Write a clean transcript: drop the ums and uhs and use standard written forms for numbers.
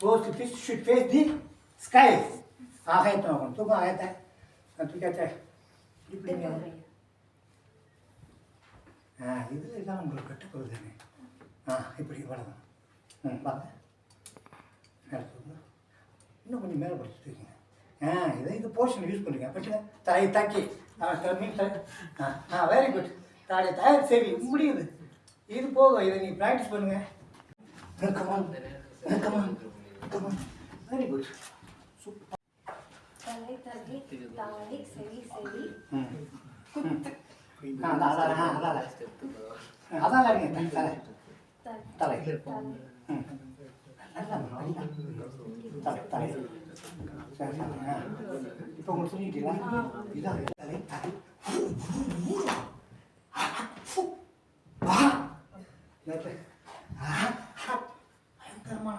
Goes to fish should face the sky. ஆகாயத்தை நோக்கணும். தூக்கம் ஆகாயத்தை தூக்காத்த இப்படிங்க. இதில் எல்லாம் உங்களுக்கு கட்டுப்போகுது தானே. இப்படி வளரும். வாங்க மேலே தூங்க. இன்னும் கொஞ்சம் மேலே படிச்சு தூக்கிங்க. இது போர்ஷன் யூஸ் பண்ணுறீங்க. பட்டுங்க தலையை தாக்கி மீன் தலை. Very good. தலையை தயார் சரி முடியுது. இது போதும். இதை நீங்கள் ப்ராக்டிஸ் பண்ணுங்கள். Very good. சூப்பர். தலை தலை தாளை செவி செவி அதான் தலை தலை தலை தலை சரி இப்போ உங்களுக்கு சொல்லிட்டீங்களா? இதான் தலை தலை பயங்கரமான